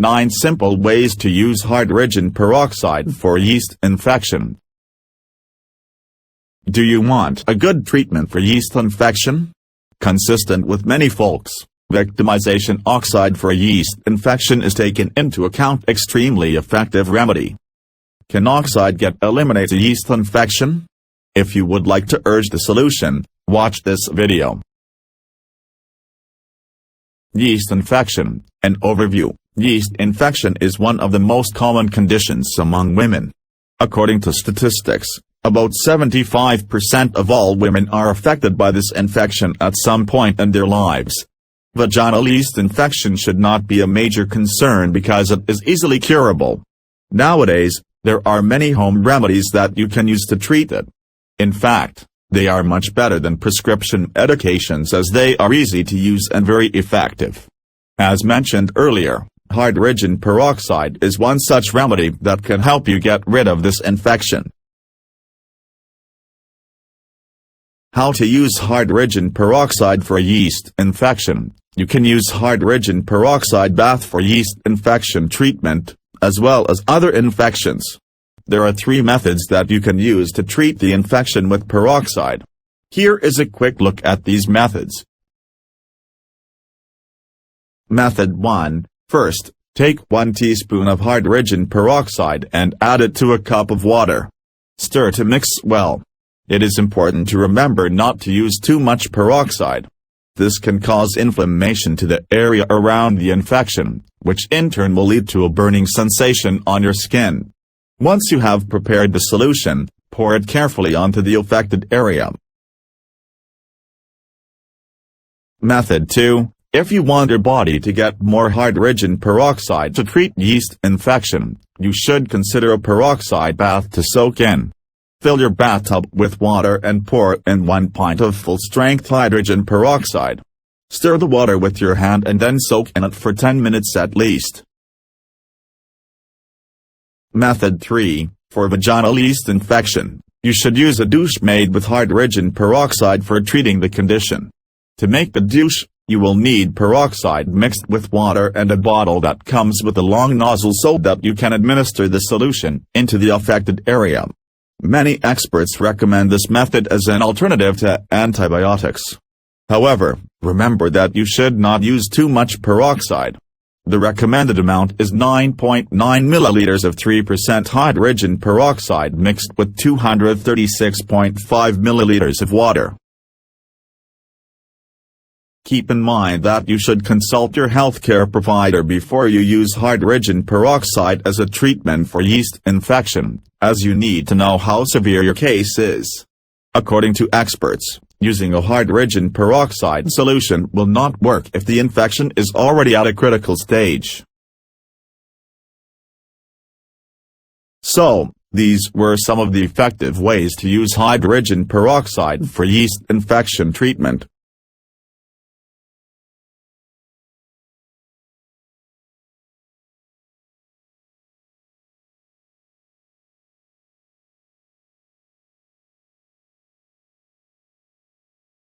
9 simple ways to use hydrogen peroxide for yeast infection. Do you want a good treatment for yeast infection? Consistent with many folks, victimization oxide for yeast infection is taken into account extremely effective remedy. Can oxide eliminate a yeast infection? If you would like to urge the solution, watch this video. Yeast infection, an overview. Yeast infection is one of the most common conditions among women. According to statistics, about 75% of all women are affected by this infection at some point in their lives. Vaginal yeast infection should not be a major concern because it is easily curable. Nowadays, there are many home remedies that you can use to treat it. In fact, they are much better than prescription medications as they are easy to use and very effective. As mentioned earlier, hydrogen peroxide is one such remedy that can help you get rid of this infection. How to use hydrogen peroxide for yeast infection. You can use hydrogen peroxide bath for yeast infection treatment, as well as other infections. There are 3 methods that you can use to treat the infection with peroxide. Here is a quick look at these methods. Method 1. First, take 1 teaspoon of hydrogen peroxide and add it to a cup of water. Stir to mix well. It is important to remember not to use too much peroxide. This can cause inflammation to the area around the infection, which in turn will lead to a burning sensation on your skin. Once you have prepared the solution, pour it carefully onto the affected area. Method 2. If you want your body to get more hydrogen peroxide to treat yeast infection, you should consider a peroxide bath to soak in. Fill your bathtub with water and pour in 1 pint of full-strength hydrogen peroxide. Stir the water with your hand and then soak in it for 10 minutes at least. Method 3. For vaginal yeast infection, you should use a douche made with hydrogen peroxide for treating the condition. To make the douche, you will need peroxide mixed with water and a bottle that comes with a long nozzle so that you can administer the solution into the affected area. Many experts recommend this method as an alternative to antibiotics. However, remember that you should not use too much peroxide. The recommended amount is 9.9 milliliters of 3% hydrogen peroxide mixed with 236.5 milliliters of water. Keep in mind that you should consult your healthcare provider before you use hydrogen peroxide as a treatment for yeast infection, as you need to know how severe your case is. According to experts, using a hydrogen peroxide solution will not work if the infection is already at a critical stage. So, these were some of the effective ways to use hydrogen peroxide for yeast infection treatment.